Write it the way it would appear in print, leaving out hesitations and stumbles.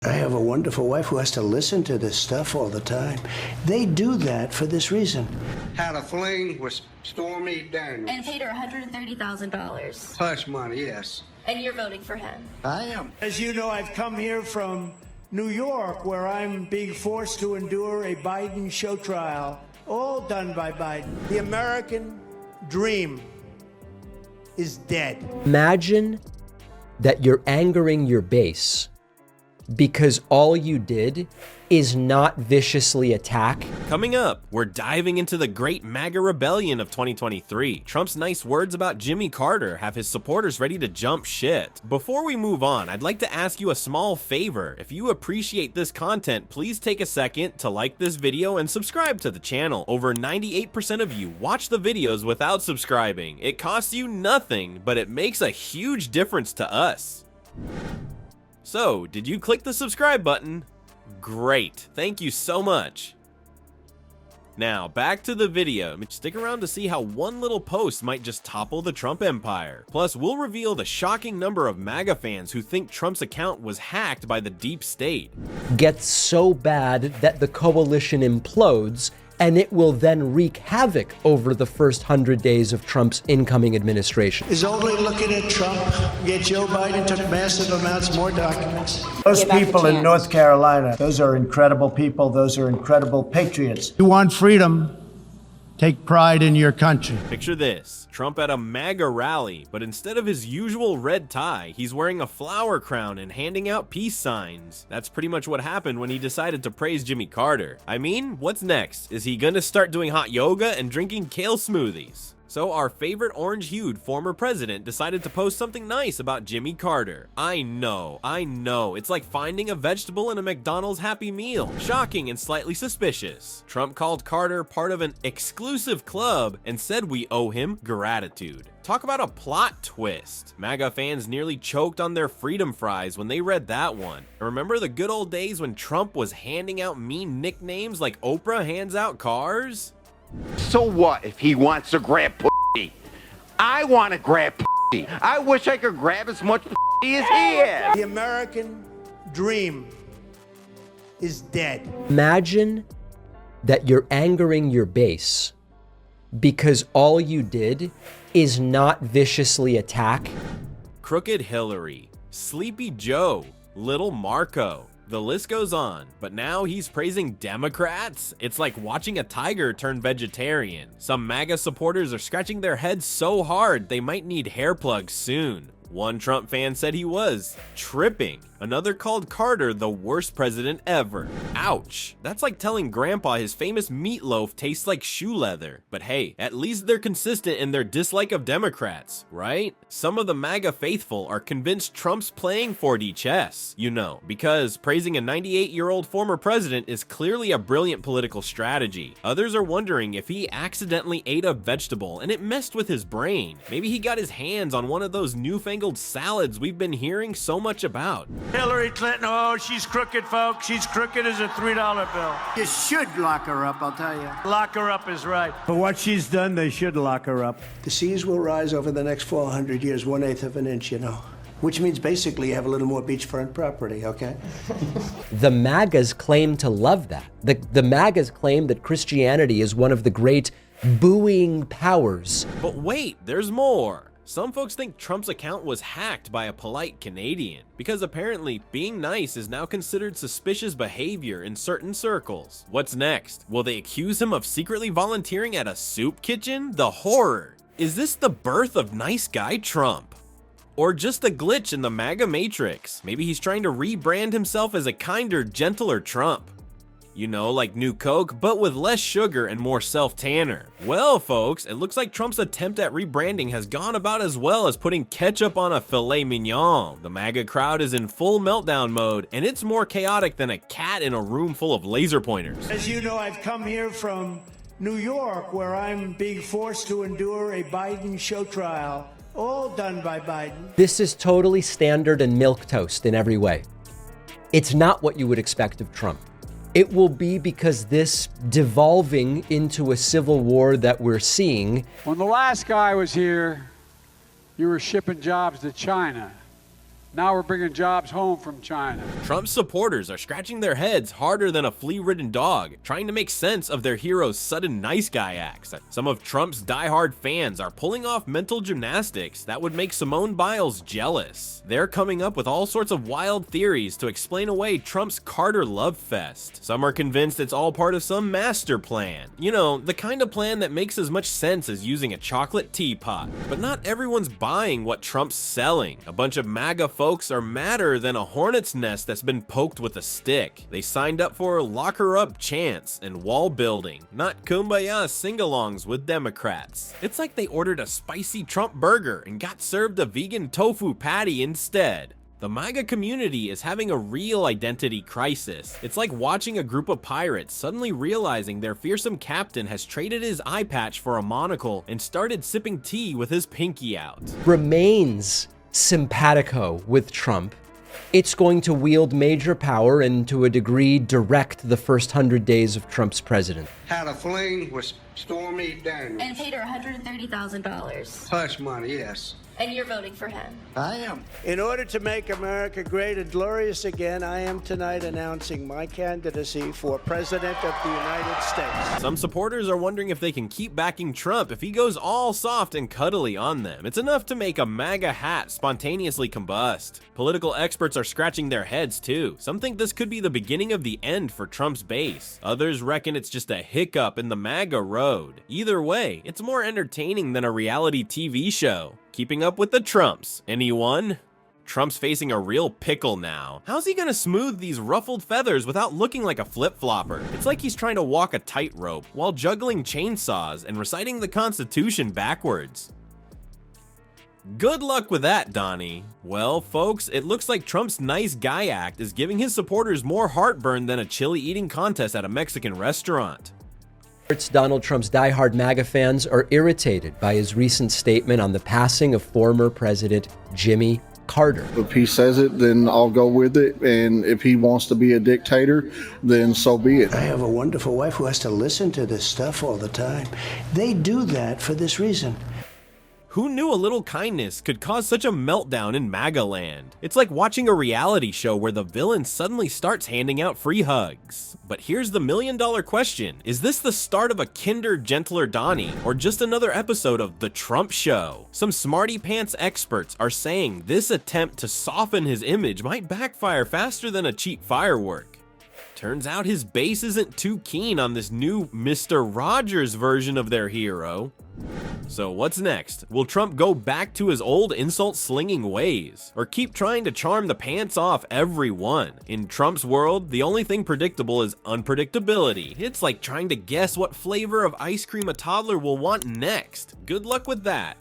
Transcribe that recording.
I have a wonderful wife who has to listen to this stuff all the time. They do that for this reason. Had a fling with Stormy Daniels. And paid her $130,000. Hush money, yes. And you're voting for him. I am. As you know, I've come here from New York, where I'm being forced to endure a Biden show trial, all done by Biden. The American dream is dead. Imagine that you're angering your base because all you did is not viciously attack. Coming up, we're diving into the great MAGA rebellion of 2023. Trump's nice words about Jimmy Carter have his supporters ready to jump shit. Before we move on, I'd like to ask you a small favor. If you appreciate this content, please take a second to like this video and subscribe to the channel. Over 98% of you watch the videos without subscribing. It costs you nothing, but it makes a huge difference to us. So, did you click the subscribe button? Great, thank you so much. Now, back to the video. Stick around to see how one little post might just topple the Trump empire. Plus, we'll reveal the shocking number of MAGA fans who think Trump's account was hacked by the deep state. Gets so bad that the coalition implodes, and it will then wreak havoc over the first 100 days of Trump's incoming administration. Is only looking at Trump, yet Joe Biden took massive amounts more documents. Those people in North Carolina, those are incredible people. Those are incredible patriots. You want freedom? Take pride in your country. Picture this, Trump at a MAGA rally, but instead of his usual red tie, he's wearing a flower crown and handing out peace signs. That's pretty much what happened when he decided to praise Jimmy Carter. I mean, what's next? Is he gonna start doing hot yoga and drinking kale smoothies? So our favorite orange-hued former president decided to post something nice about Jimmy Carter. I know, it's like finding a vegetable in a McDonald's Happy Meal. Shocking and slightly suspicious. Trump called Carter part of an exclusive club and said we owe him gratitude. Talk about a plot twist. MAGA fans nearly choked on their freedom fries when they read that one. Remember the good old days when Trump was handing out mean nicknames like Oprah hands out cars? So what if he wants to grab pussy? I want to grab pussy. I wish I could grab as much pussy as he is. The American dream is dead. Imagine that you're angering your base because all you did is not viciously attack. Crooked Hillary, Sleepy Joe, Little Marco. The list goes on, but now he's praising Democrats? It's like watching a tiger turn vegetarian. Some MAGA supporters are scratching their heads so hard they might need hair plugs soon. One Trump fan said he was tripping. Another called Carter the worst president ever. Ouch. That's like telling Grandpa his famous meatloaf tastes like shoe leather. But hey, at least they're consistent in their dislike of Democrats, right? Some of the MAGA faithful are convinced Trump's playing 4D chess, you know, because praising a 98-year-old former president is clearly a brilliant political strategy. Others are wondering if he accidentally ate a vegetable and it messed with his brain. Maybe he got his hands on one of those newfangled salads we've been hearing so much about. Hillary Clinton, oh, she's crooked, folks. She's crooked as a $3 bill. You should lock her up, I'll tell you. Lock her up is right. For what she's done, they should lock her up. The seas will rise over the next 400 years, 1/8 of an inch, you know. Which means basically you have a little more beachfront property, okay? The MAGAs claim to love that. The MAGAs claim that Christianity is one of the great buoying powers. But wait, there's more. Some folks think Trump's account was hacked by a polite Canadian, because apparently being nice is now considered suspicious behavior in certain circles. What's next? Will they accuse him of secretly volunteering at a soup kitchen? The horror! Is this the birth of nice guy Trump? Or just a glitch in the MAGA matrix? Maybe he's trying to rebrand himself as a kinder, gentler Trump. You know, like New Coke, but with less sugar and more self-tanner. Well, folks, it looks like Trump's attempt at rebranding has gone about as well as putting ketchup on a filet mignon. The MAGA crowd is in full meltdown mode, and it's more chaotic than a cat in a room full of laser pointers. As you know, I've come here from New York, where I'm being forced to endure a Biden show trial, all done by Biden. This is totally standard and milquetoast in every way. It's not what you would expect of Trump. It will be because this devolving into a civil war that we're seeing. When the last guy was here, you were shipping jobs to China. Now we're bringing jobs home from China. Trump's supporters are scratching their heads harder than a flea-ridden dog, trying to make sense of their hero's sudden nice guy acts. Some of Trump's diehard fans are pulling off mental gymnastics that would make Simone Biles jealous. They're coming up with all sorts of wild theories to explain away Trump's Carter love fest. Some are convinced it's all part of some master plan. You know, the kind of plan that makes as much sense as using a chocolate teapot. But not everyone's buying what Trump's selling. A bunch of MAGA folks are madder than a hornet's nest that's been poked with a stick. They signed up for lock her up chants and wall building, not kumbaya sing-alongs with Democrats. It's like they ordered a spicy Trump burger and got served a vegan tofu patty instead. The MAGA community is having a real identity crisis. It's like watching a group of pirates suddenly realizing their fearsome captain has traded his eye patch for a monocle and started sipping tea with his pinky out. Remains simpatico with Trump. It's going to wield major power and to a degree direct the first 100 days of Trump's presidency. Had a fling with Stormy Daniels. And paid her $130,000. Hush money, yes. And you're voting for him. I am. In order to make America great and glorious again, I am tonight announcing my candidacy for President of the United States. Some supporters are wondering if they can keep backing Trump if he goes all soft and cuddly on them. It's enough to make a MAGA hat spontaneously combust. Political experts are scratching their heads too. Some think this could be the beginning of the end for Trump's base. Others reckon it's just a hiccup in the MAGA road. Either way, it's more entertaining than a reality TV show. Keeping up with the Trumps. Anyone? Trump's facing a real pickle now. How's he gonna smooth these ruffled feathers without looking like a flip-flopper? It's like he's trying to walk a tightrope while juggling chainsaws and reciting the Constitution backwards. Good luck with that, Donnie. Well, folks, it looks like Trump's nice guy act is giving his supporters more heartburn than a chili eating contest at a Mexican restaurant. Donald Trump's diehard MAGA fans are irritated by his recent statement on the passing of former President Jimmy Carter. If he says it, then I'll go with it. And if he wants to be a dictator, then so be it. I have a wonderful wife who has to listen to this stuff all the time. They do that for this reason. Who knew a little kindness could cause such a meltdown in MAGA land? It's like watching a reality show where the villain suddenly starts handing out free hugs. But here's the million-dollar question. Is this the start of a kinder, gentler Donnie, or just another episode of The Trump Show? Some smarty-pants experts are saying this attempt to soften his image might backfire faster than a cheap firework. Turns out his base isn't too keen on this new Mr. Rogers version of their hero. So what's next? Will Trump go back to his old insult-slinging ways? Or keep trying to charm the pants off everyone? In Trump's world, the only thing predictable is unpredictability. It's like trying to guess what flavor of ice cream a toddler will want next. Good luck with that.